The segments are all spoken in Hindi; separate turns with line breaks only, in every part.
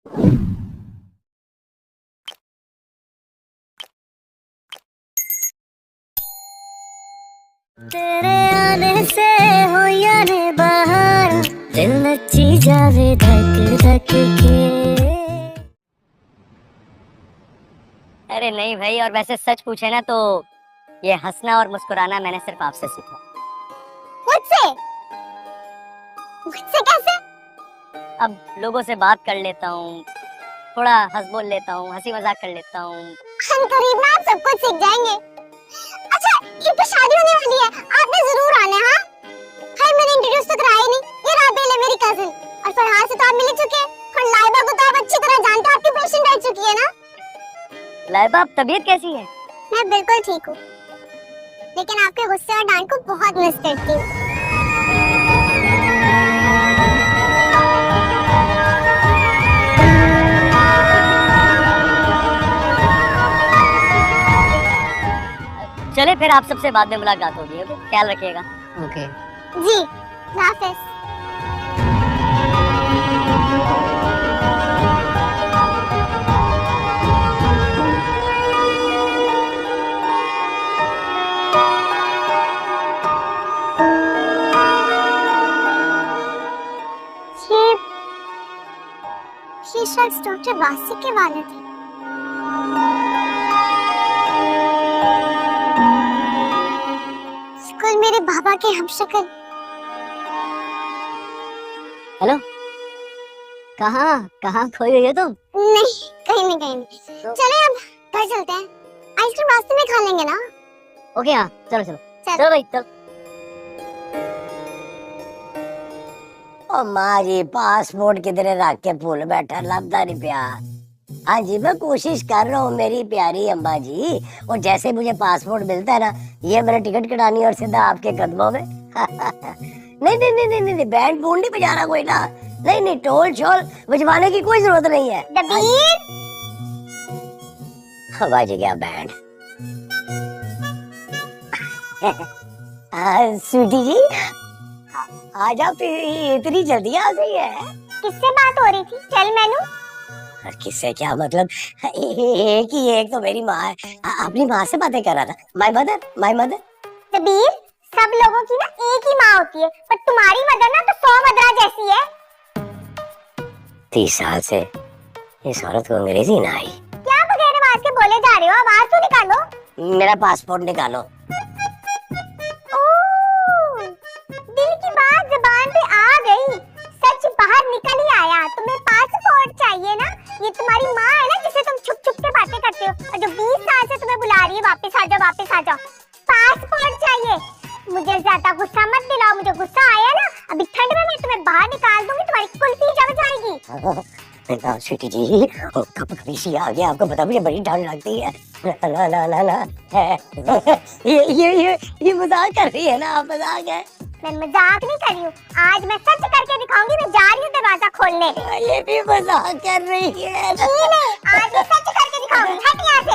तेरे आने से हो या रे बाहर, दिल नची जावे धक धक के।
अरे नहीं भाई, और वैसे सच पूछे ना तो ये हंसना और मुस्कुराना मैंने सिर्फ आपसे सीखा।
मुझसे? मुझसे कैसे?
अब लोगों से बात कर लेता हूँ, थोड़ा हंस बोल लेता हूँ, हंसी मजाक कर लेता हूँ।
हम करीब ना आप सब कुछ सीख जाएंगे। अच्छा, ये तो शादी होने वाली है, आपने जरूर आना है। हाँ, मैंने इंट्रोड्यूस तो कराया नहीं। ये राबेल है मेरी कजिन, और फरहाद से तो आप मिल चुके हैं, और लाइबा को तो आप अच्छी तरह जानते हो, आपकी पेशेंट रह चुकी है ना।
लाइबा, अब तबीयत कैसी है?
मैं बिल्कुल ठीक हूँ, लेकिन आपके गुस्से और डांट को बहुत मिस करती हूँ।
चले फिर, आप सबसे बाद में मुलाकात होगी। ओके, ख्याल रखिएगा। ओके
जी, हाफिज। ये शख्स डॉक्टर वासिक के वालिद थे। स्कूल मेरे बाबा के हमशक्ल।
हेलो, कहाँ कहाँ खोई हुई हो तुम?
नहीं, कहीं नहीं कहीं नहीं। चले अब घर चलते हैं, आइसक्रीम रास्ते में खा लेंगे ना।
ओके, हाँ चलो चलो
चल।
चलो भाई चलो।
ओ माँ जी, पासपोर्ट किधरे रख के भूल बैठा, लभदा नहीं पिया। हाँ जी, मैं कोशिश कर रहा हूँ मेरी प्यारी अम्मा जी, और जैसे मुझे पासपोर्ट मिलता है ना, ये मैंने टिकट कटानी और सीधा आपके कदमों में। नहीं नहीं नहीं नहीं नहीं, बैंड बूंद नहीं बजाना कोई ना। नहीं नहीं, टोल शोल बजवाने की कोई जरूरत नहीं है।
दबीर,
बज गया बैंड। स्वीटी जी, आज आप इतनी जल्दी आ गई है?
किससे बात हो रही थी? चल मैनू।
किससे क्या मतलब? एक ही एक तो मेरी माँ है। अपनी माँ से बातें कर रहा था। My mother, my mother.
Dabeer, सब लोगों की ना एक ही माँ होती है, पर तुम्हारी मदर ना तो 100 मदरा जैसी है।
30 साल से इस औरत को अंग्रेजी ना आई।
क्या बगैर आवाज के बोले जा रहे हो? आवाज तो निकालो।
मेरा पासपोर्ट निकालो।
ओह, दिल की बात जुबान पे आ गई, सच बाहर निकल ही आया। तुम्हें पासपोर्ट चाहिए ना? ये तुम्हारी माँ है ना जिसे तुम छुप छुप के बातें करते हो, और जो 20 साल से तुम्हें बुला रही है वापस आ जाओ, वापस आ जाओ। पासपोर्ट चाहिए। मुझे ज्यादा गुस्सा मत दिलाओ, मुझे गुस्सा आया ना, अभी ठंड में मैं तुम्हें बाहर निकाल दूंगी, तुम्हारी कुल्फी जम जाएगी।
ना स्वीटी जी, कब कभी आ गया, आपको पता मुझे बड़ी ठंड लगती है। ला ला ला ला। ये मजाक कर रही है ना आप? मजाक है?
मैं मजाक नहीं कर रही हूँ, आज मैं सच करके दिखाऊंगी। मैं जा रही हूँ दरवाजा खोलने।
ये भी मजाक कर रही है।
नहीं, आज मैं सच करके दिखाऊंगी। हट यहाँ से।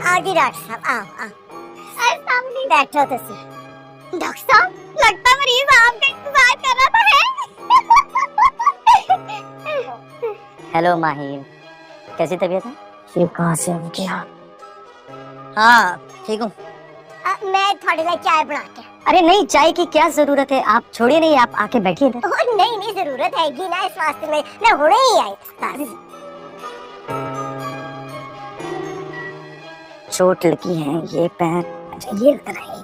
आगे डॉक्टर साहब, आओ आओ। सामने बैठो तो सही। डॉक्टर साहब, लगता मरीज आपका इंतजार कर रहा है।
हेलो माहिर, कैसी तबीयत है?
ये कहाँ से हो गया?
हाँ ठीक हूँ।
मैं थोड़ी लाई चाय बना के।
अरे नहीं, चाय की क्या जरूरत है, आप छोड़िए नहीं, आप आके बैठिए इधर।
नहीं नहीं, जरूरत हैगी ना इस वास्ते में, मैं हुणे ही आई।
चोट लगी है ये पैर।
अच्छा, ये कराई।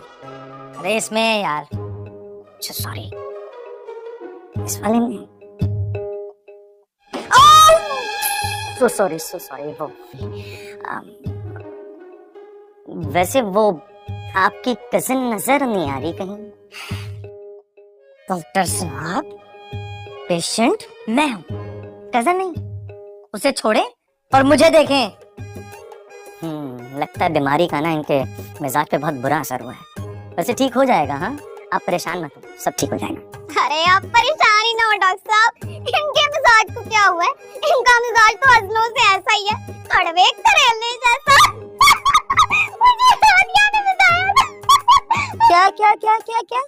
अरे इसमें यार,
अच्छा सॉरी, इस वाले में।
So sorry. वो वैसे वो आपकी कजिन नजर नहीं आ रही कहीं?
डॉक्टर साहब,
पेशेंट मैं हूँ, कजिन नहीं। उसे छोड़े और मुझे देखें। लगता है बीमारी का ना इनके मिजाज पे बहुत बुरा असर हुआ है। वैसे ठीक हो जाएगा। हाँ, आप परेशान मत हो, सब ठीक हो जाएगा।
अरे आप परेशान ही ना हो डॉक्टर साहब, इनके मिजाज को क्या हुआ है? इनका मिजाज तो अजलों से ऐसा ही है, कड़वे करेले जैसा। मुझे रानिया ने बताया था।
क्या क्या क्या क्या क्या?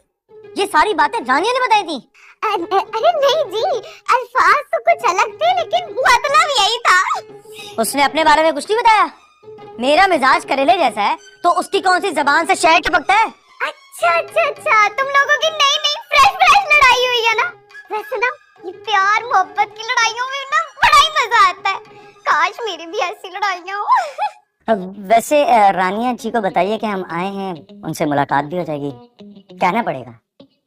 ये सारी बातें रानिया ने बताई थी?
अरे नहीं जी, अल्फाज तो कुछ अलग थे लेकिन मतलब यही था।
उसने अपने बारे में कुछ नहीं बताया? मेरा मिजाज करेले जैसा है तो उसकी कौन सी जबान से शहद टपकता है?
अच्छा, तुम लोगों की नई नई फ्रेश लड़ाई हुई है ना? वैसे ना ये प्यार मोहब्बत की लड़ाइयों में ना बड़ा ही मजा आता है। काश मेरी भी ऐसी लड़ाइयाँ हो।
वैसे रानिया जी को बताइए कि हम आए हैं, उनसे मुलाकात भी हो जाएगी। कहना पड़ेगा,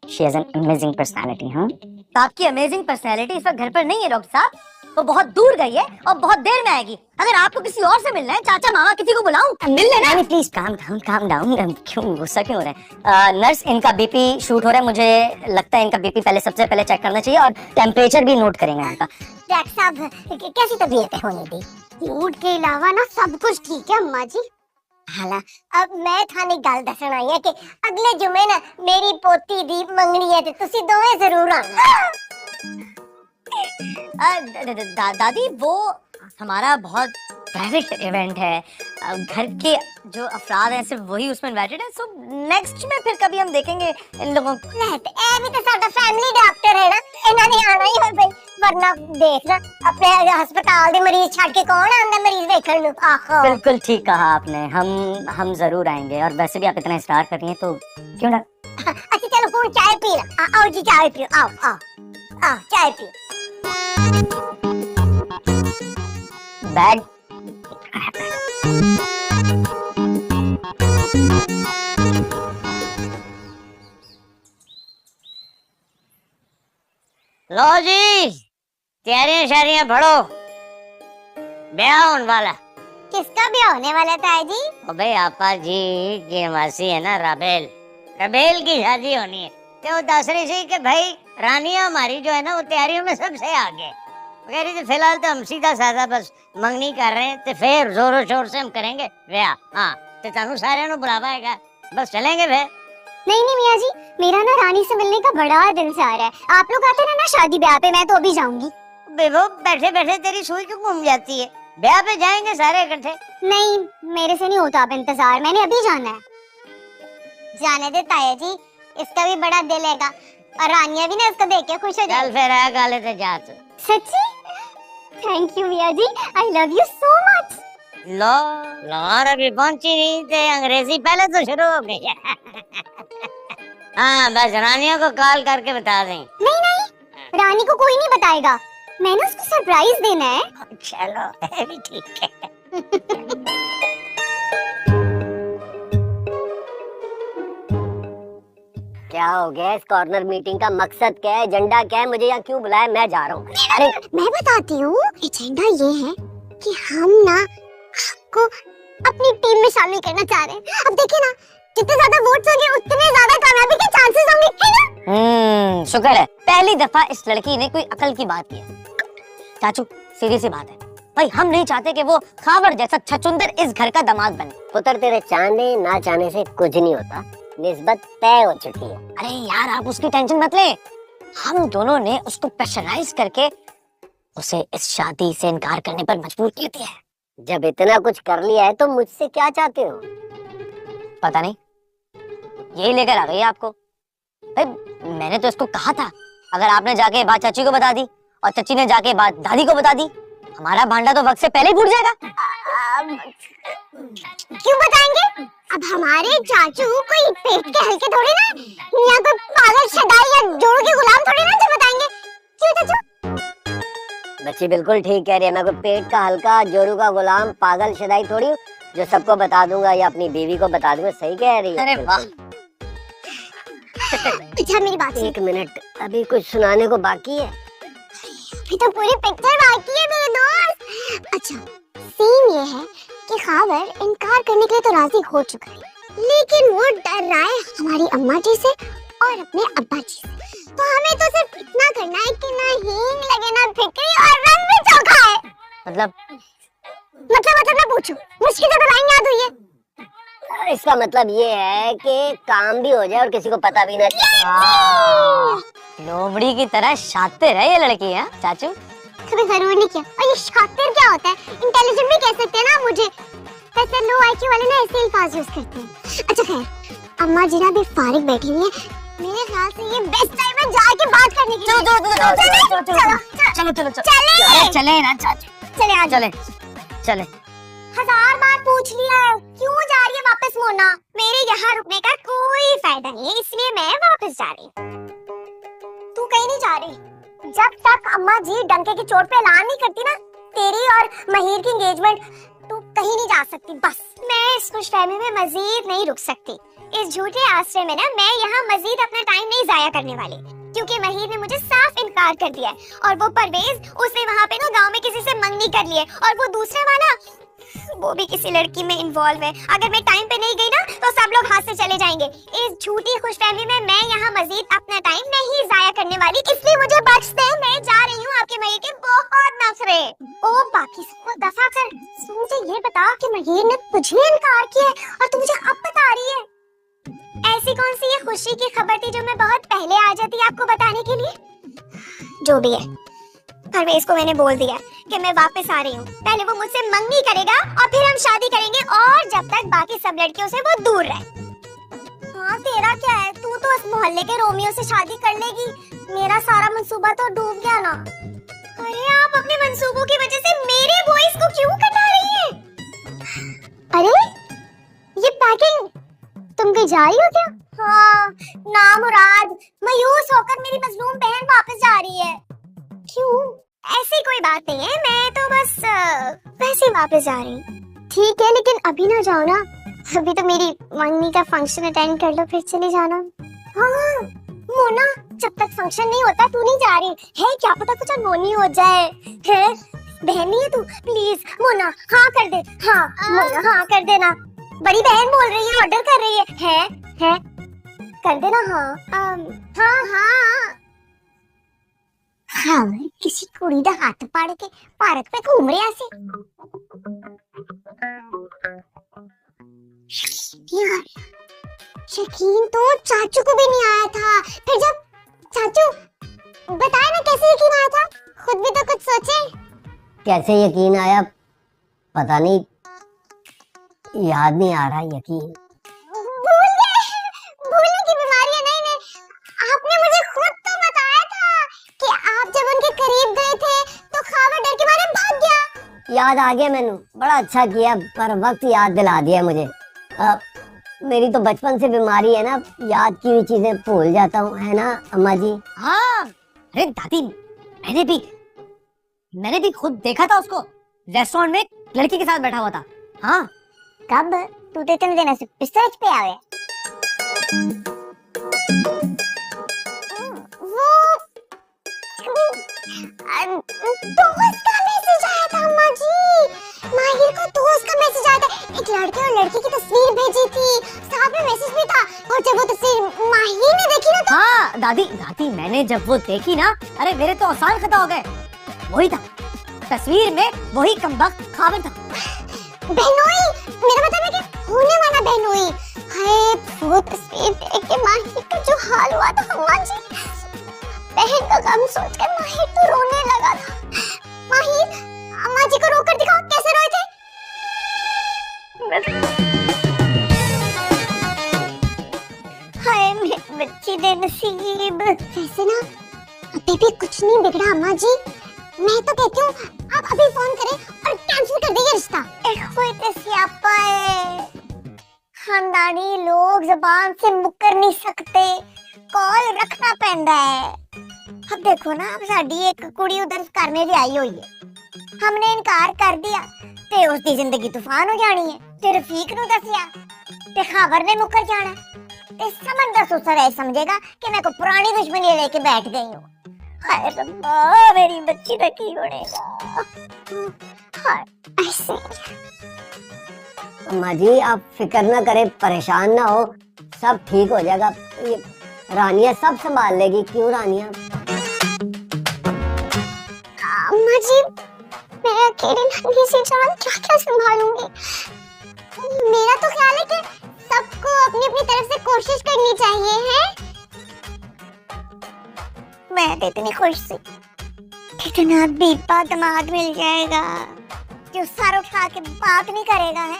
she has an amazing personality. हाँ, तो आपकी अमेजिंग पर्सनालिटी इस वक्त घर पर नहीं है डॉक्टर साहब, वो बहुत दूर गई है और बहुत देर में आएगी। अगर आपको किसी और से मिलना है, चाचा मामा किसी को बुलाऊं, मिल लेना। नहीं प्लीज काम डाउन, क्यों गुस्सा क्यों हो रहा है? नर्स, इनका बीपी शूट हो रहा है, मुझे लगता है इनका बीपी सबसे पहले चेक करना चाहिए और टेम्परेचर भी नोट करेंगे इनका।
डॉक्टर साहब कैसी तबीयत है होने दी? मूड के अलावा ना सब कुछ ठीक है अम्मा जी। हाला, अब मैं थाने गल दसन आई है कि अगले जुमे ना मेरी पोती दी मंगनी है ते तुसी दोवें जरूर आना।
दादी, वो हमारा बहुत प्राइवेट इवेंट है, घर के जो अफराद हैं सिर्फ वही उसमें इनवाइटेड है। सो नेक्स्ट में फिर कभी हम देखेंगे इन लोगों को।
ए भी तो साडा फैमिली डॉक्टर है ना, इन्हां ने आना ही है भाई, वरना देखना अपने अस्पताल दे मरीज छाड़ के कौन आंदा मरीज देखण नु। आहो,
बिल्कुल ठीक कहा आपने, हम जरूर आएंगे। और वैसे भी आप इतना इस्तार कर रही हैं तो क्यों ना।
अच्छा चलो कौन चाय पी ला। आओ जी चाय पियो, आओ चाय पियो।
बैग लो जी, तैयारियां शादियां पढ़ो, ब्याह होने वाला।
किसका ब्याह होने वाला था जी?
ओ भाई आपा जी की मासी है ना रबेल की शादी होनी है। तो वो दस रही थी कि भाई रानिया हमारी जो है ना वो तैयारियों में सबसे आगे। कह रही थी फिलहाल तो हम सीधा साधा बस मंगनी कर रहे हैं, तो फिर जोरों शोर से हम करेंगे ब्याह। हाँ, तो तानू सारे नु बुलावा है, बस चलेंगे फिर।
नहीं मियाँ जी, मेरा ना रानी से मिलने का बड़ा दिल से आ रहा है। आप लोग आते ना शादी ब्याह पे, मैं तो अभी जाऊंगी।
बेबो बैठे बैठे तेरी सुई क्यों घूम जाती है? ब्याह पे जाएंगे सारे इकट्ठे।
नहीं, मेरे से नहीं होता अब इंतजार, मैंने अभी जाना है। जाने दे ताया जी, इसका भी बड़ा दिल हैगा और रानिया भी ना इसको देख के खुश हो जाए।
चल फिर आ गाले ते जा तू।
सच्ची? थैंक यू मियाँ जी, I love you so much.
लो लाहौर अभी पहुंची नहीं थे, अंग्रेजी पहले तो शुरू हो गई। हाँ, बस रानियों को कॉल करके बता दें।
नहीं, रानी को कोई नहीं बताएगा, मैंने उसको सरप्राइज देना है।
चलो भी ठीक है। क्या हो गया? इस कॉर्नर मीटिंग का मकसद क्या है, एजेंडा क्या है, मुझे यहाँ क्यों बुलाया? मैं जा रहा हूँ।
अरे मैं बताती हूँ, एजेंडा ये है कि हम ना आपको अपनी टीम में शामिल करना चाह रहे हैं। अब देखिए ना, जितने ज्यादा वोट्स होंगे उतने ज्यादा कामयाबी के चांसेस होंगे, है ना?
शुक्र है पहली दफा इस लड़की ने कोई अकल की बात की है। चाचू सीधी सी बात है भाई, हम नहीं चाहते कि वो खावर जैसा छचुंदर इस घर का दामाद बने।
पुत्र तेरे चाहने ना चाहने से कुछ नहीं होता, निस्बत तय हो चुकी है।
अरे यार आप उसकी टेंशन मत ले, हम दोनों ने उसको प्रेशराइज करके उसे इस शादी से इनकार करने पर मजबूर किया है।
जब इतना कुछ कर लिया है तो मुझसे क्या चाहते हो?
पता नहीं, यही लेकर आ गई आपको। भाई मैंने तो इसको कहा था अगर आपने जाके बात चाची को बता दी और चाची ने जाके बात दादी को बता दी, हमारा भांडा तो वक्त से पहले ही फूट जाएगा।
क्यों बताएंगे? अब हमारे चाचू कोई पेट के हल्के थोड़ी ना, या कोई पागल शदाई या जोड़ों के गुलाम थोड़ी ना जो बताएंगे। क्यों चाचू?
बच्ची बिल्कुल ठीक कह रही है, मैं कोई पेट का हल्का, जोरू का गुलाम, पागल शदाई थोड़ी हूँ जो सबको बता दूंगा या अपनी बीवी को बता दूंगा। सही कह रही है।
अरे वाह।
अच्छा मेरी बात
एक मिनट, अभी कुछ सुनाने को बाकी है।
अभी तो पूरी पिक्चर बाकी है मेरे दोस्त। अच्छा सीन ये है कि खावर इनकार करने के लिए तो राजी हो चुका है, लेकिन वो डर रहा है हमारी अम्मा जी से और अपने अब्बा जी से। तो हमें तो सिर्फ इतना करना है कि ना हींग लगे ना फिक्री और रंग भी चोखा है।
मतलब
ना पूछो, मुश्किल से तो लाइन याद हुई है।
और इसका मतलब ये है कि काम भी हो जाए और किसी को पता भी ना चले।
लोमड़ी की तरह शातिर है ये लड़की है चाचू।
कभी जरूर नहीं किया। और ये शातिर क्या होता है? इंटेलिजेंट भी कह सकते हैं ना मुझे। वैसे लो आईक्यू वाले ना ऐसे अल्फाज यूज करते हैं। अच्छा खैर, अम्मा जी ना भी फारिग बैठी हुई है, मेरे ख्याल से ये बेस्ट टाइम है जाके बात करने की।
चलो चले ना चाचू, चले।
हजार बार पूछ लिया है, क्यों जा रही है वापस मोना? मेरे यहाँ रुकने का कोई फायदा नहीं है, इसलिए मैं वापस जा रही हूँ। तू कहीं नहीं जा रही जब तक अम्मा जी डंके की चोट पे ऐलान नहीं करती ना तेरी और महिर की एंगेजमेंट, तू कहीं नहीं जा सकती। बस मैं इस खुशफहमी में मजीद नहीं रुक सकती। इस झूठे आश्रय में ना मैं यहाँ मजीद अपना टाइम नहीं जाया करने वाली, क्योंकि महिर ने मुझे साफ इनकार कर दिया है। और वो परवेज, उसने वहाँ पे ना गांव में किसी से मंगनी कर ली है, और वो दूसरा वाला वो भी किसी लड़की में इन्वॉल्व है। अगर मैं टाइम पे नहीं गई ना तो सब लोग हाथ से चले जाएंगे। इस झूठी खुशफहमी में मैं यहाँ मजीद अपना टाइम नहीं जाया करने वाली, इसलिए मुझे बख्श दे। मैं जा रही हूँ, आपके महिर के बहुत नखरे। ओ बाकी सबको दफा कर। मुझे ये बता कि महिर ने तुझे इनकार किया है और तू मुझे अब बता रही है? ऐसी कौन सी ये खुशी की खबर थी जो मैं बहुत पहले आ जाती आपको बताने के लिए? जो भी है, परवेज को मैंने बोल दिया कि मैं वापस आ रही हूँ। पहले वो मुझसे मंगनी करेगा और फिर हम शादी करेंगे, और जब तक बाकी सब लड़कियों से वो दूर रहे। हाँ तेरा क्या है, तू तो इस मोहल्ले के रोमियो से शादी कर लेगी। मेरा सारा मंसूबा तो डूब गया ना। अरे आप अपने मंसूबों की वजह से मेरे बॉयज को क्यों कटा रही है? अरे ये पैकिंग तुम कहीं जा रही हो क्या? हाँ नामुराद, मायूस होकर मेरी मजलूम बहन वापस जा रही है। क्यों? ऐसी कोई बात नहीं है, मैं तो बस वैसे वापस जा रही हूँ। ठीक है, लेकिन अभी ना जाओ ना, अभी तो मेरी मंगनी का फंक्शन अटेंड कर लो, फिर चले जाना। हाँ मोना, जब तक फंक्शन नहीं होता तू नहीं जा रही है। क्या पता कुछ अनहोनी हो जाए। है बहन नहीं है तू? प्लीज मोना हाँ कर दे। हाँ मोना हाँ कर देना। बड़ी बहन बोल रही है, ऑर्डर कर रही है कर देना। हाँ हाँ हाँ किसी कुड़ी दा हाथ पाड़ के भारत पे घूम रहे ऐसे। यार यकीन तो चाचू को भी नहीं आया था। फिर जब चाचू बताया ना कैसे यकीन आया था, खुद भी तो कुछ सोचे।
कैसे यकीन आया पता नहीं, याद नहीं आ रहा। यकीन
भूलने की बीमारी है। नहीं, आपने मुझे खुद तो बताया था कि आप जब उनके करीब गए थे तो खावर डर के मारे भाग गया।
याद आ गया मैंने, बड़ा अच्छा किया, पर वक्त याद दिला दिया मुझे। मेरी तो बचपन से बीमारी है ना, याद की हुई चीजें भूल जाता हूँ, है ना अम्मा जी?
हाँ अरे दादी, मैंने भी खुद देखा था उसको रेस्टोरेंट में एक लड़की के साथ बैठा हुआ था। हाँ
कब? तू तो इतने दिन से बिस्तर पे आवे। वो दोस्त का मैसेज आया था अम्मा जी। माहिर को दोस्त का मैसेज आया था, एक लड़के और लड़की की तस्वीर भेजी थी, साथ में मैसेज भी था। और जब वो तस्वीर माहिर ने देखी ना तो...
हाँ दादी मैंने जब वो देखी ना, अरे मेरे तो औसान खता हो गए। वही था, तस्वीर में वही कमबख्त खावर था।
बहनोई, मेरा मतलब है कि होने वाला बहनोई। हाय वो तस्वीर देख के माहिर का जो हाल हुआ था अम्मा जी, बहन का गम सोचकर माहिर तो रोने लगा था। माहिर अम्मा जी को रोकर दिखाओ कैसे रोए थे। हाय मेरी बच्ची दे नसीब। वैसे ना अभी भी कुछ नहीं बिगड़ा अम्मा जी। मैं तो कहती हूँ आप अभी फोन करें और कैंसिल कर दीजिए रिश्ता। खानदानी लोग जबान से मुकर नहीं सकते, कॉल रखना पैंदा है। अब देखो ना, अब साडी एक कुड़ी उधर करने भी आई हुई है, हमने इनकार कर दिया ते उसकी जिंदगी तूफान हो जानी है। ते रफीक नु दसिया ते खबर ने मुकर जाना ते समझदा सुसर है समझेगा कि मैं को पुरानी दुश्मनी लेके बैठ गई हूँ। हाय रब्बा, मेरी बच्ची का की होनेगा। हाय ऐसे
अम्मा जी आप फिक्र ना करें, परेशान ना हो, सब ठीक हो जाएगा। ये रानिया सब संभाल लेगी। क्यों रानिया?
अम्मा जी मैं अकेली नन्ही सी जान क्या क्या संभालूंगी। मेरा तो ख्याल है कि सबको अपनी अपनी तरफ से कोशिश करनी चाहिए है। मैं तो इतनी खुश थी, कितना बीपा दिमाग मिल जाएगा जो सर उठा के बात नहीं करेगा है,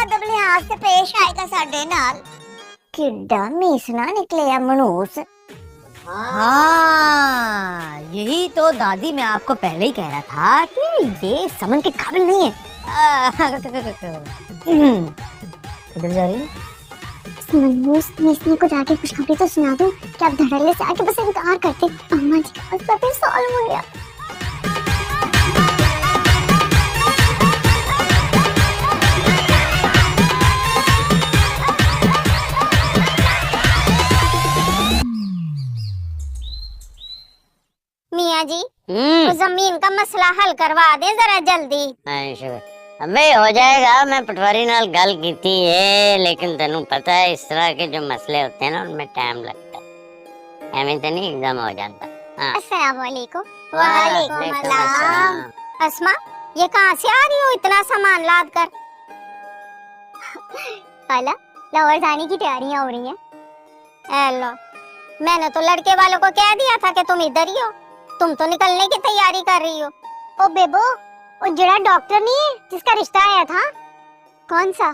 अदब लिहाज से पेश आएगा साडे नाल। किड्डा मीसना निकले या मनूस।
हाँ, यही तो दादी मैं आपको पहले ही कह रहा था कि ये समन के काबिल नहीं है। किधर जा रही है?
मनूस मीसने को जाके खुशखबरी तो सुना दूं कि आप धड़ल्ले से आके बस इनकार करते। अम्मा जी का मसला फिर सॉल्व हो गया। मियाँ जी, तो जमीन का मसला हल करवा दे जरा जल्दी।
अबे हो जाएगा, मैं पटवारी नाल गल कीती है, लेकिन तेनू पता है इस तरह के जो मसले होते हैं ना उनमें टाइम लगता है, एवं तो नहीं एकदम हो जाता। हाँ।
अस्सलाम वालेकुम। वालेकुम अस्सलाम। अस्मा, ये कहाँ से आ रही हो इतना सामान लाद कर? खाला, लाहौर जाने की तैयारियां हो रही हैं। हेलो, मैंने तो लड़के वालों को कह दिया था कि तुम इधर ही हो, तुम तो निकलने की तैयारी कर रही हो। ओ बेबो, वो जरा डॉक्टर नहीं है जिसका रिश्ता आया था? कौन सा?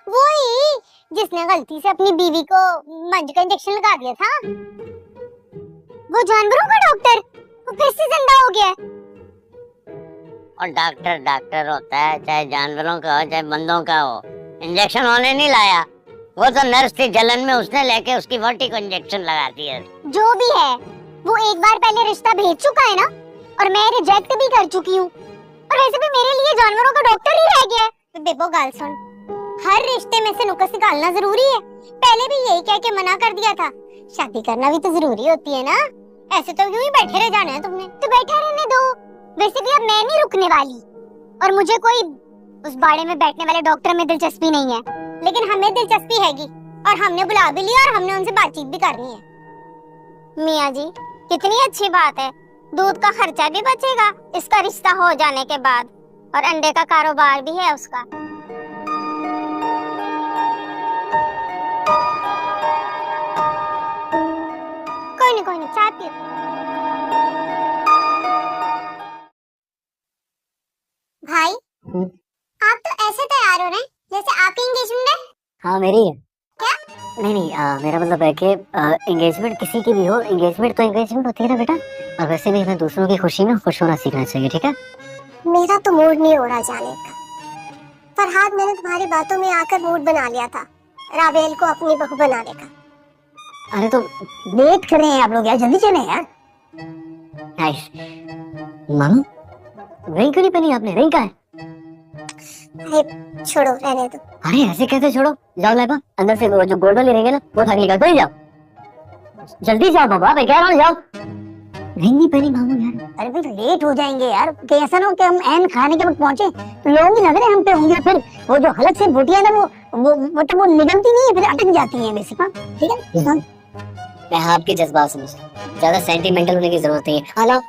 वो ही जिसने गलती से अपनी बीवी को मंज का इंजेक्शन लगा दिया था। वो जानवरों का डॉक्टर, वो फिर से जिंदा हो गया है।
और डॉक्टर डॉक्टर होता है, चाहे जानवरों का हो चाहे बंदों का हो। इंजेक्शन होने नहीं लाया, वो तो नर्स थी जलन में, उसने लेके उसकी वोटी को इंजेक्शन लगा दिया।
जो भी है, वो एक बार पहले रिश्ता भेज चुका है ना, और मैं रिजेक्ट भी कर चुकी हूँ, और वैसे भी मेरे लिए जानवरों का डॉक्टर ही रह गया है। तो बेबो गाल सुन, हर रिश्ते में से नुक्स निकालना जरूरी है। पहले भी यही कह के मना कर दिया था, शादी करना भी तो जरूरी होती है ना, ऐसे तो यूं ही बैठे रह जाना है तुमने। तो बैठा रहने दो, वैसे भी अब मैं नहीं रुकने वाली, और मुझे कोई उस बाड़े में बैठने वाले डॉक्टर में दिलचस्पी नहीं है, लेकिन हमें दिलचस्पी हैगी, और हमने बुला भी लिया और हमने उनसे बातचीत भी करनी है। मियाँ जी, कितनी अच्छी बात है, दूध का खर्चा भी बचेगा इसका रिश्ता हो जाने के बाद, और अंडे का कारोबार भी है उसका। कोई नहीं, चाय पियो। भाई, आप तो ऐसे तैयार हो रहे हैं जैसे आपकी एंगेजमेंट है।
हाँ मेरी है।
क्या?
नहीं, मेरा मतलब है कि एंगेजमेंट किसी की भी हो, एंगेजमेंट तो एंगेजमेंट होती है ना बेटा, और वैसे भी हमें दूसरों की खुशी में खुश होना सीखना चाहिए, ठीक है?
मेरा तो मूड नहीं हो रहा जाने का। फरहाद, मैंने तुम्हारी बातों में आकर मूड बना लिया था राबेल को अपनी बहू बनाने का।
अरे तो वेट कर रहे हैं आप लोग यार, जल्दी चलें यार। मामू, रिंग क्यों नहीं पहनी आपने? रिंग कहाँ है?
अरे छोड़ो, रहने दो।
अरे ऐसे कैसे छोड़ो? जाओ लाइबा, अंदर से वो जो गोल्ड वाली रहेगी ना वो उठा के निकाल दो, जाओ जल्दी जाओ बाबा, मैं कह रहा हूँ जाओ। रिंग नहीं पहनी मामू यार।
अरे फिर लेट हो जाएंगे यार, कि ऐसा ना हो कि हम एन खाने के वक्त पहुंचे तो लोग ही नजरें हम पे होंगे, फिर वो जो हलक से बोटियां ना वो निगलती नहीं है, फिर अटक जाती हैं बेसिक। ठीक है,
मैं आपके जज्बात समझ, ज्यादा सेंटिमेंटल होने की जरूरत नहीं है। हेलो,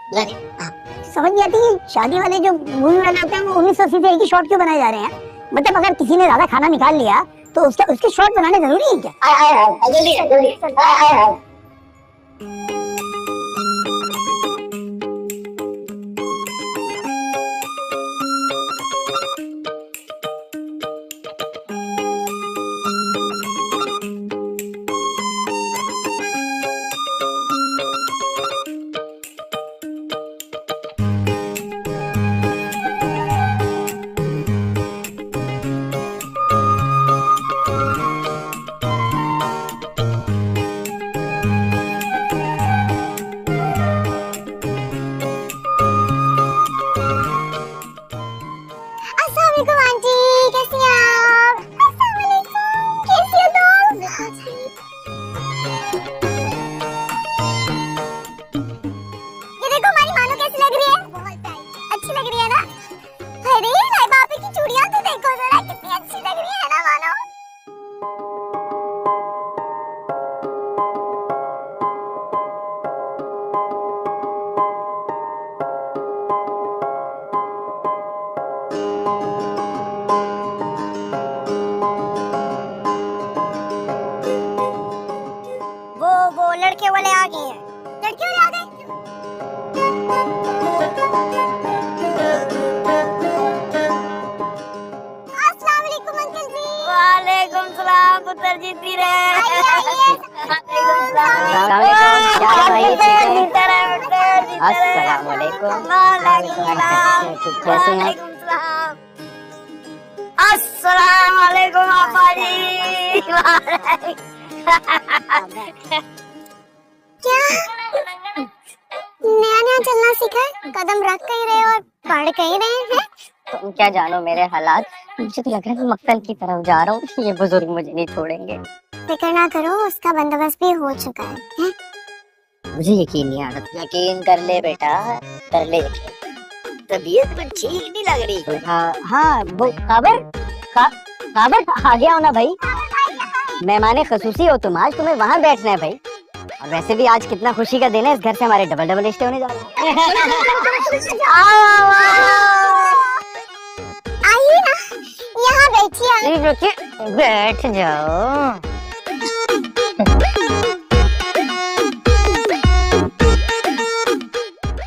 समझ नहीं आती है शादी वाले जो मूवी वाले होते हैं वो 1980 से एक ही शॉट क्यों बनाए जा रहे हैं? मतलब अगर किसी ने ज्यादा खाना निकाल लिया तो उसके शॉट बनाने जरूरी है क्या? जल्दी
लड़के वाले आ गए हैं। लड़के वाले आ गए। अस्सलाम वालेकुम अंकल जी।
वालेकुम सलाम पुत्र जी धीरे।
अस्सलाम वालेकुम। कैसे हैं?
अस्सलाम वालेकुम आपा जी।
क्या नया नया चलना सीखा है? कदम रख कहीं रहे और बढ़ कहीं रहे हैं।
तुम क्या जानो मेरे हालात। मुझे तो लग रहा है मैं मक्तल की तरफ जा रहा हूँ। ये बुजुर्ग मुझे नहीं छोड़ेंगे।
फिक्र ना करो, उसका बंदोबस्त भी हो चुका है?
मुझे यकीन नहीं आ रहा।
यकीन कर ले बेटा, कर ले यकीन। तबीयत में ठीक नहीं लग रही।
हाँ वो काबर आ गया हो ना भाई। मेहमान खसूसी हो तुम, आज तुम्हें वहाँ बैठना है भाई। और वैसे भी आज कितना खुशी का दिन है, इस घर से हमारे डबल डबल स्टे होने जा रहे हैं।
आइए ना, यहाँ बैठिए।
बैठ जाओ।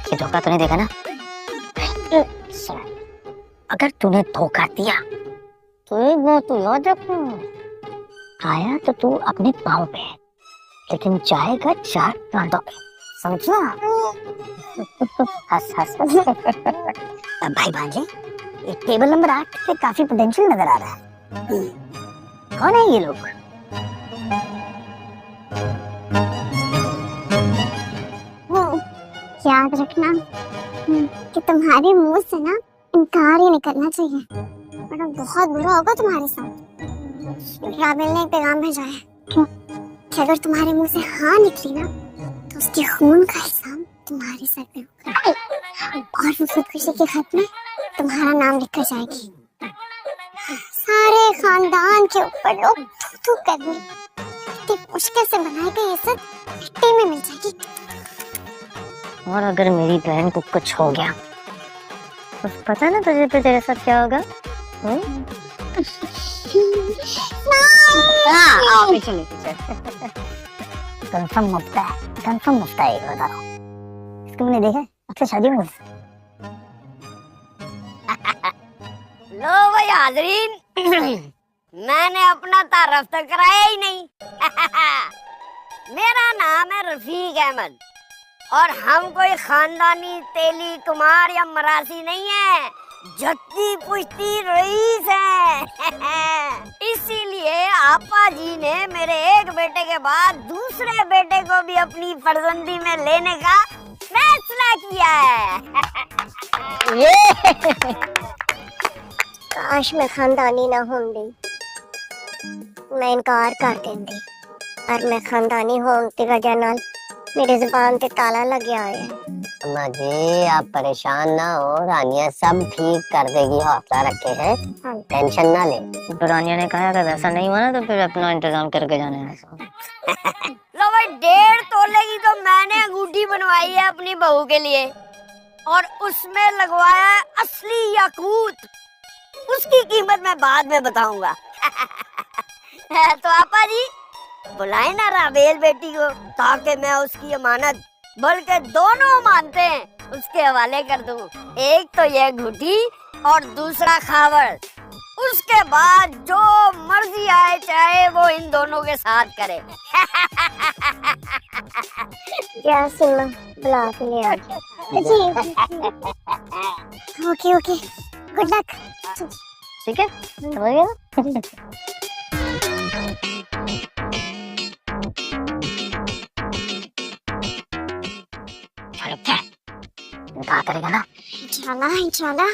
ये धोखा तूने देखा ना? अगर तूने धोखा दिया तो वो तू याद रखना, आया तो तू अपने पाँव पे, लेकिन जाएगा 4 कांटों पे, समझना? हंस हंस। भाई भांजे, ये टेबल नंबर 8 पे काफी पोटेंशियल नजर आ रहा है। कौन है ये लोग?
याद रखना कि तुम्हारे मुंह से ना इनकार ही निकलना चाहिए, वरना बहुत बुरा होगा तुम्हारे साथ। राबिल ने एक पैगाम भेजा है कि अगर तुम्हारे मुंह से हाँ निकली ना तो उसके खून का हिसाब तुम्हारे सर पे होगा, और वो खुदकुशी के खत में तुम्हारा नाम लिखकर जाएगी। सारे खानदान के ऊपर लोग थू करेंगे। इतनी मुश्किल से बनाई गई इज्जत मिट्टी में मिल जाएगी।
और अगर मेरी बहन को कुछ हो गया तो पता ना तुझे पे तेरे साथ क्या होगा? पीछे कंफर्म मुफ्ता है, कंफर्म मुफ्ता है। बता रहा हूँ, इसको मैंने देखा है आपसे शादी में।
लो भाई हाजरीन, मैंने अपना तारफ तो कराया ही नहीं। मेरा नाम है रफीक अहमद और हम कोई खानदानी तेली कुमार या मरासी नहीं है, जत्ती पुश्ती रईस है। इसीलिए आपा जी ने मेरे एक बेटे के बाद दूसरे बेटे को भी अपनी फर्जंदी में लेने का फैसला किया है।
ये
काश मैं खानदानी ना होंदी, मैं इनकार कर देंदी, पर मैं खानदानी होने की वजह नाल मेरे जुबान पे ताला लग गया है।
अम्मा जी आप परेशान ना हो, रानिया सब ठीक कर देगी, हौसला रखे हैं, टेंशन ना ले।
रानिया ने कहा अगर वैसा नहीं हुआ ना तो फिर अपना इंतजाम करके जाना है।
लो भाई 1.5 तोले की तो मैंने अंगूठी बनवाई है अपनी बहू के लिए, और उसमें लगवाया है असली याकूत। उसकी कीमत मैं बाद में बताऊंगा। तो आपा जी बुलाए ना राबेल बेटी को, ताकि मैं उसकी अमानत, बल्कि दोनों मानते हैं, उसके हवाले कर दूं। एक तो ये अंगूठी और दूसरा खावर। उसके बाद जो मर्जी आए चाहे वो इन दोनों के साथ करे।
क्या सुनना बुला के ले आ जी। Okay okay, good luck.
ठीक है, समझ गया? कहा करेगा ना?
इंशाल्लाह इंशाल्लाह।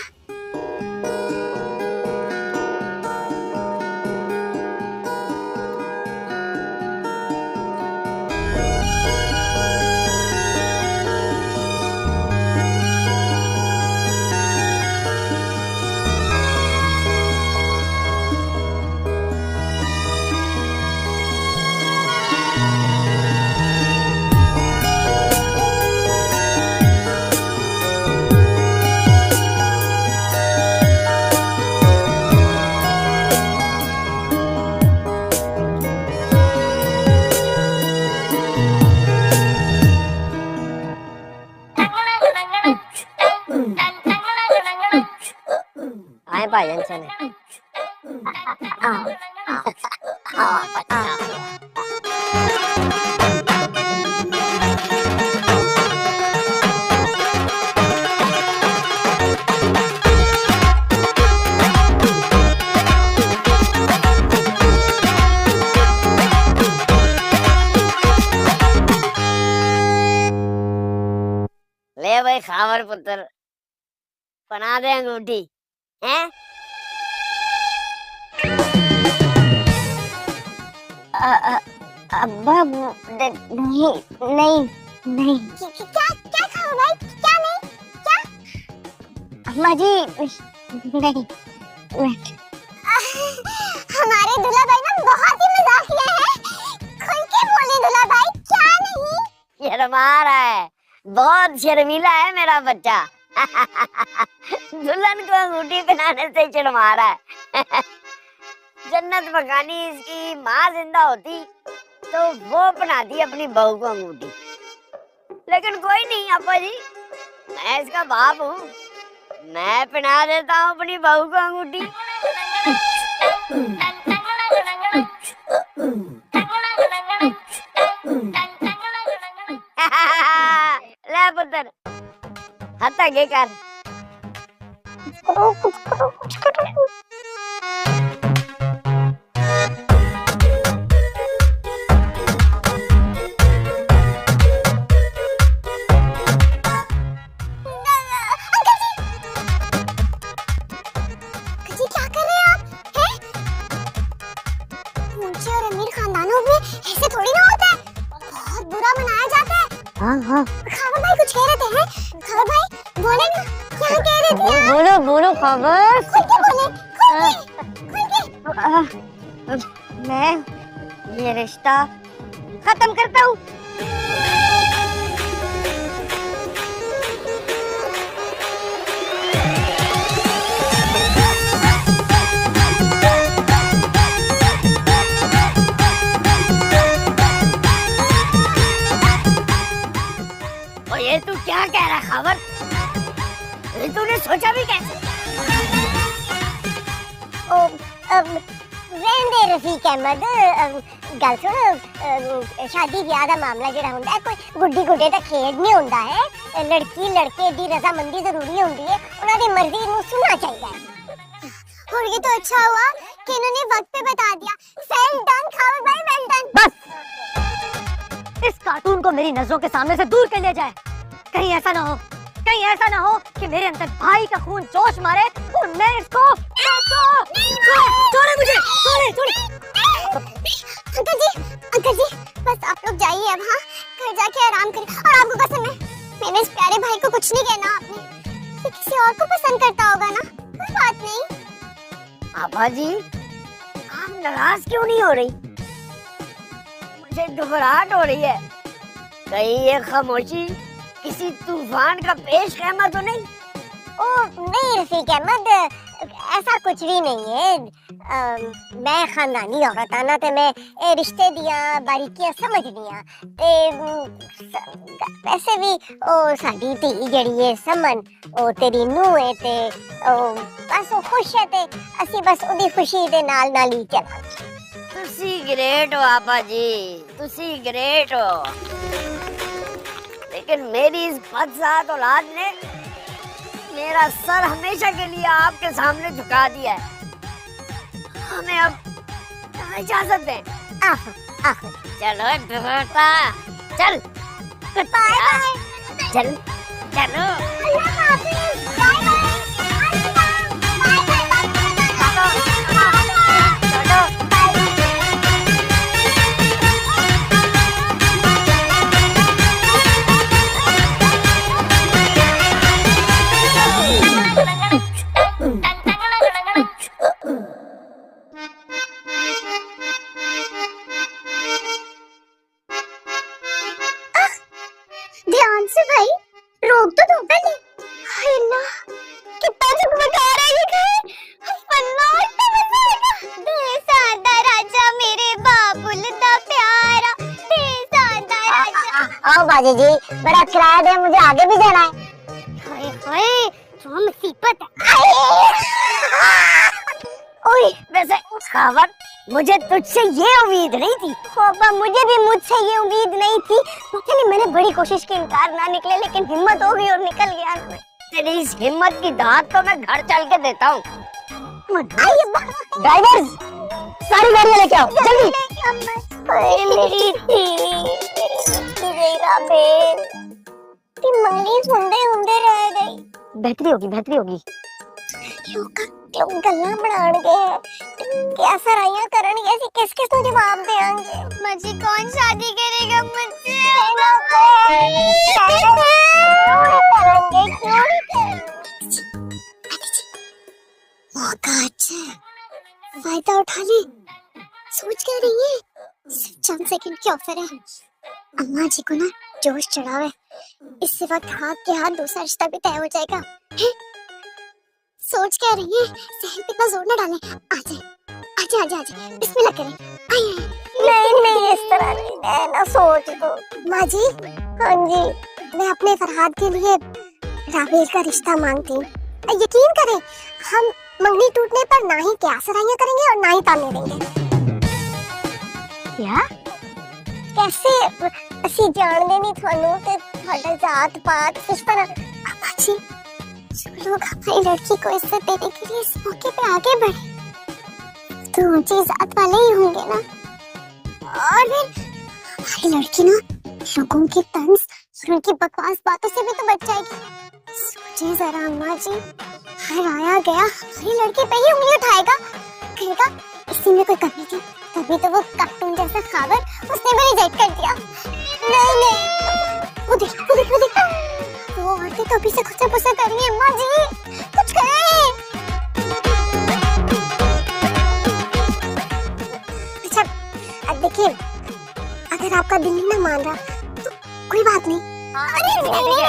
है भाईजान चले। ले भाई खावर पुत्र, बना दे अंगूठी हैं।
अब्बा नहीं नहीं नहीं। क्या क्या खाओ भाई, क्या नहीं क्या? अम्मा जी नहीं। हमारे दूल्हा भाई ना बहुत ही मजाकिया है, खुल के बोले दूल्हा भाई, क्या नहीं?
शर्मा रहा है, बहुत शर्मीला है मेरा बच्चा। दुल्हन को अंगूठी पहनाने से शर्मा रहा है। जन्नत मकानी इसकी माँ जिंदा होती तो वो पहनाती अपनी बहू को अंगूठी, लेकिन कोई नहीं अप्पा जी, मैं इसका बाप हूँ, मैं पहना देता हूँ अपनी बहू को अंगूठी। ले पुत्र, हाथ आगे कर।
कुछ करो। हाँ हाँ। खबर भाई कुछ कह रहे थे हैं? खबर भाई बोले ना, क्या कह रहे थे?
बोलो बोलो खबर।
खुद के बोले, खुद के।
मैं ये रिश्ता खत्म करता हूँ।
ये तू क्या कह रहा है खबर? ये तूने सोचा भी कैसे?
रहंदे रफीक अहमद, गल सुन, शादी ब्याह दा मामला जेड़ा हुंदा है कोई गुड्डी गुड्डे दा खेड नहीं हुंदा है। लड़की लड़के दी रजामंदी जरूरी हुंदी है, उन्हां दी मर्जी नूं सुनना चाहिए है। और ये तो अच्छा हुआ कि इन्होंने वक्त पे बता दिया। वेल डन खावर भाई, वेल डन।
बस इस कार्टून को मेरी नजरों के सामने से दूर कर लिया जाए। कहीं ऐसा ना हो, कहीं ऐसा ना हो कि मेरे अंदर भाई का खून जोश मारे और मैं इसको छोड़े मुझे, छोड़े।
अंकल जी बस आप लोग जाइए अब। हाँ, घर जाके आराम करिए। और आपको कसम है, मैंने इस प्यारे भाई को कुछ नहीं कहना। आपने ये किसी और को पसंद करता होगा ना, कोई बात नहीं।
आपा जी आप नाराज क्यों नहीं हो रही? मुझे घबराहट हो रही है, कहीं ये खामोशी किसी तूफान का पेश ख़ैमा तो नहीं?
ओ नहीं रफीक अहमद, ऐसा कुछ भी नहीं है। मैं खानदानी औरत आना ते मैं ए रिश्ते दियां बारीकियां समझदियां ते वैसे भी ओ साडी धी जड़ी है समन, ओ तेरी नूह है ते ओ बस ओ खुश है ते असी बस ओदी खुशी दे नाल नाल ही चलांगे।
तुसी ग्रेट हो आपा जी, तुसी ग्रेट हो, लेकिन मेरी इस बदसात औलाद ने मेरा सर हमेशा के लिए आपके सामने झुका दिया है। हमें अब इजाजत दें। चलो बेटा, चल
बाय बाय।
चल चलो।
ध्यान से भाई, रोक तो दो पहले। हाय अल्लाह, कितना जगमगा रहा है ये घर। अल्लाह इतना मजा आएगा। देसादा राजा मेरे बाबुल दा प्यारा, देसादा राजा। आओ बाजी जी, बड़ा किराया दे, मुझे आगे भी जाना है। हाय हाय, जो मुसीबत है।
ओए वैसे खावर, मुझे तुझसे ये उम्मीद नहीं थी।
खोबा मुझे भी मुझसे ये उम्मीद नहीं थी। पता नहीं मैंने बड़ी कोशिश की इनकार ना निकले, लेकिन हिम्मत हो गई और निकल गया।
तेरी इस हिम्मत की दाद तो मैं घर चल के देता हूँ।
ड्राइवर्स, सारी गाड़ियां लेके आओ जल्दी।
मेरी मंगली हुंदे रह गई।
बेहतरी होगी, बेहतरी होगी।
लोग गल्ला बनाण गए, क्या सराइयां करन ऐसी किस-किस तो जवाब देंगे। मुझे कौन शादी करेगा मुझसे? मौका अच्छा है, फायदा उठा ले। सोच क्या रही है? सिर्फ चंद सेकंड की ऑफर है। अम्मा जी को ना जोश चढ़ावे, इससे वक्त हाथ के हाथ दूसरा रिश्ता भी तय हो जाएगा। सोच क्या रही है? सहन पे इतना जोर न डालें। आजा बिस्मिल्लाह करें। नहीं इस तरह नहीं, मैं ना सोच दो। माँ जी, हाँ जी, मैं अपने फरहाद के लिए रावेल का रिश्ता मांगती हूँ। यकीन करें, हम मंगनी टूटने पर ना ही क्या सराइयां करेंगे और ना ही ताने देंगे।
क्या?
कैसे ਅਸੀਂ ਜਾਣਦੇ ਨਹੀਂ ਤੁਹਾਨੂੰ ਤੇ ਤੁਹਾਡਾ जात पात किस तरह। अम्मा जी, जो लोग हमारी लड़की को इज्जत देने के लिए इस मौके पे आगे बढ़े तो ऊंची जात वाले ही होंगे ना। और फिर हमारी लड़की ना लोगों की तंज और उनकी बकवास बातों से भी तो बच जाएगी। सोचिए जरा अम्मा जी, हर आया गया हमारी लड़की पे ही उंगली उठाएगा, कहेगा इसी में कोई कमी थी। तभी तो वो कार्टून जैसा खावर उसने भी रिजेक्ट कर दिया। नहीं वो देख वो औरतें तो अभी से खुद से पुसे कर रही हैं। अम्मा जी कुछ करें। अच्छा अब देखिए, अगर आपका दिल नहीं ना मान रहा तो कोई बात नहीं। अरे नहीं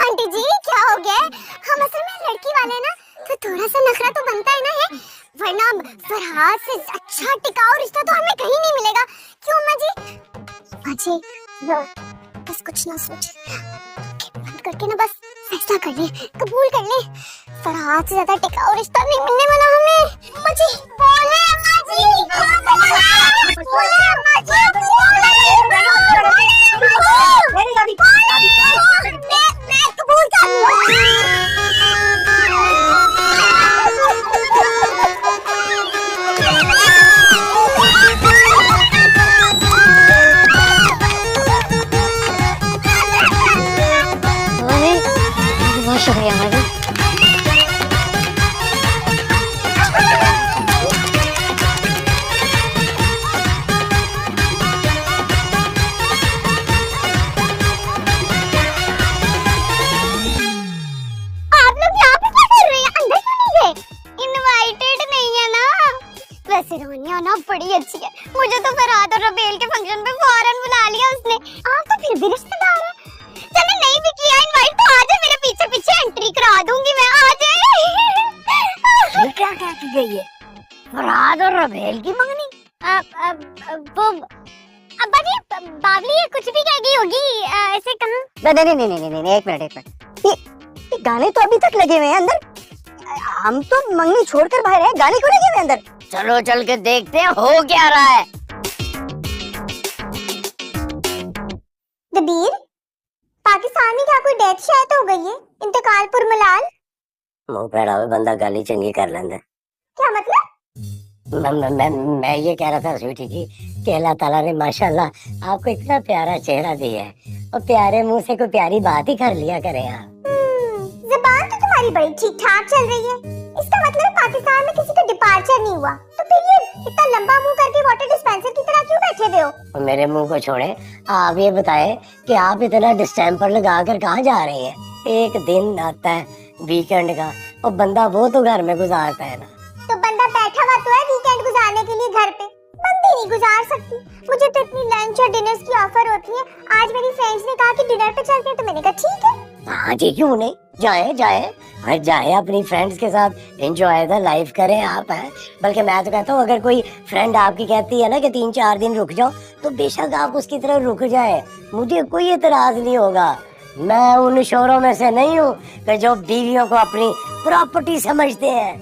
आंटी जी, क्या हो गया? हम असल में लड़की वाले ना तो थोड़ा सा नखरा तो बनता है ना है, वरना फरहाद से अच्छा टिकाऊ रिश्ता तो हमें कहीं नहीं मिलेगा। क्यों अम्मा जी? अम्मा जी बस कुछ ना सोचे, बंद करके ना बस फैसला कर ले, कबूल कर ले। फरहाद से ज्यादा टिकाऊ रिश्ता नहीं मिलने वाला हमें। अम्मा जी बोले, अम्मा जी बोले, अम्मा जी मैं कबूल
बहुत शुक्रिया भाभी।
आप लोग यहाँ पे क्या कर रहे हैं? अंदर क्यों नहीं गए? इनवाइटेड नहीं है ना। वैसे रोनिया ना बड़ी अच्छी है, मुझे तो फरहाद और रबेल के फंक्शन पे फौरन बुला लिया उसने। आप तो फिर भी रिश्तेदार हैं। चलो नहीं भी किया इनवाइट तो आजा, मेरे पीछे पीछे एंट्री करा दूंगी मैं।
ये क्या कह के गई है? फरहाद और रबेल की मंगनी?
वो अब्बा जी बावली ये कुछ भी कहेगी होगी, ऐसे कहाँ?
नहीं, एक मिनट। ये गाने तो अभी तक लगे हुए हैं अंदर। हम तो मंगनी छोड़कर बाहर हैं, गाने क्यों लगे हुए हैं अंदर?
चलो चल के देखते हैं हो क्या रहा है।
दबीर, पाकिस्तान में क्या कोई डेथ शायद हो गई है? इंतकाल पुरमलाल?
मुंह पहरावे बंदा गाली चंगी कर लेंदा।
क्या मतलब?
मैं ये कह रहा था स्वीटी जी कि अल्लाह ताला ने माशाल्लाह आपको इतना प्यारा चेहरा दिया है और प्यारे मुंह से कोई प्यारी बात ही कर लिया करें आप।
ज़बान तो तुम्हारी बड़ी ठीक ठाक चल रही है। इसका मतलब पाकिस्तान में किसी का डिपार्चर नहीं हुआ, तो फिर ये इतना लंबा मुंह करके वाटर डिस्पेंसर की तरह क्यों बैठे हुए हो?
और मेरे मुंह को छोड़े, आप ये बताएं कि आप इतना डिस्टेम्पर लगा कर कहाँ जा रही हैं? एक दिन आता है वीकेंड का और बंदा वो तो घर में गुजारता है ना।
तो बंदा बैठा हुआ तो है वीकेंड गुजारने के लिए घर पे, बंदी नहीं गुजार सकती। मुझे तो इतनी लंच और डिनर्स की ऑफर होती है। आज मेरी फ्रेंड्स ने कहा कि डिनर पे चलते हैं, तो मैंने कहा ठीक है।
हाँ जी, क्यों नहीं, जाए अपनी फ्रेंड्स के साथ एंजॉय द लाइफ करें आप हैं। बल्कि मैं तो कहता हूँ अगर कोई फ्रेंड आपकी कहती है ना कि 3-4 दिन रुक जाओ, तो बेशक आप उसकी तरफ रुक जाए, मुझे कोई एतराज नहीं होगा। मैं उन शोरों में से नहीं हूँ कि जो बीवियों को अपनी प्रॉपर्टी समझते हैं।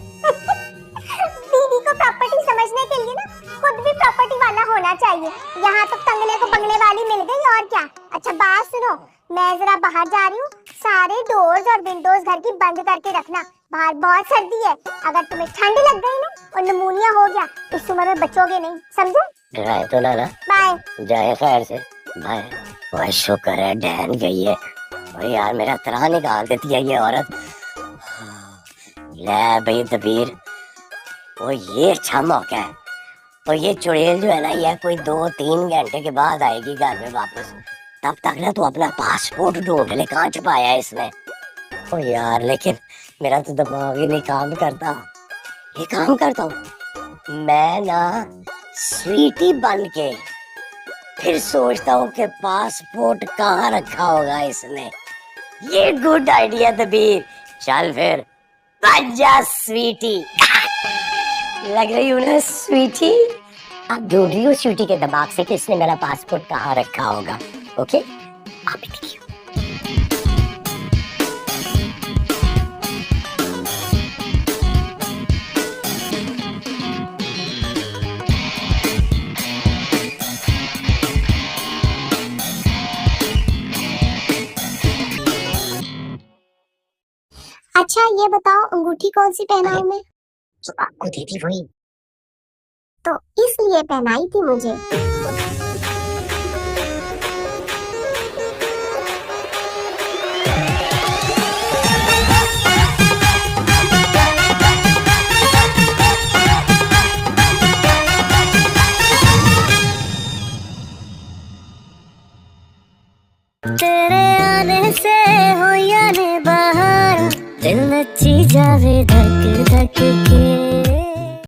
बीवी को प्रॉपर्टी समझने के लिए ना खुद भी प्रॉपर्टी वाला होना चाहिए। यहाँ तो तंगले को बंगले वाली मिल गई और क्या। अच्छा बात सुनो, मैं जरा बाहर जा रही हूँ, सारे डोर्स और विंडोज घर की बंद करके रखना, बाहर बहुत सर्दी है। अगर तुम्हें ठंड लग गई ना और निमोनिया हो गया इस उम्र में बचोगे नहीं, समझे?
डराए तो ना
बाय।
जाए खैर से, बाय। वही शुक्र है डैन गई है। वही यार मेरा त्राह निकाल देती है ये औरत। ले भाई दबीर, वो ये अच्छा मौका है। और ये चुड़ैल जो है ना, ये कोई 2-3 घंटे के बाद आएगी घर में वापस। तब तक ना तू अपना पासपोर्ट ढूंढ ले, कहाँ छुपाया है इसमें। ओ यार लेकिन मेरा तो दिमाग ही नहीं काम करता। ये काम करता हूँ मैं ना स्वीटी बन के, फिर सोचता हूँ कि पासपोर्ट कहाँ रखा होगा इसने। ये गुड आइडिया दबीर, चल फिर बन जा स्वीटी। लग रही हूँ ना स्वीटी।
आप ढूंढ रही हो स्वीटी के दिमाग से कि इसने मेरा पासपोर्ट कहाँ रखा होगा। ओके, आप भी देखिए।
अच्छा ये बताओ अंगूठी कौन सी पहनाऊं मैं?
जो आपको दी थी वही।
तो इसलिए पहनाई थी मुझे।
तेरे आने से हो या ने बाहर, दिल नची जावे धक धक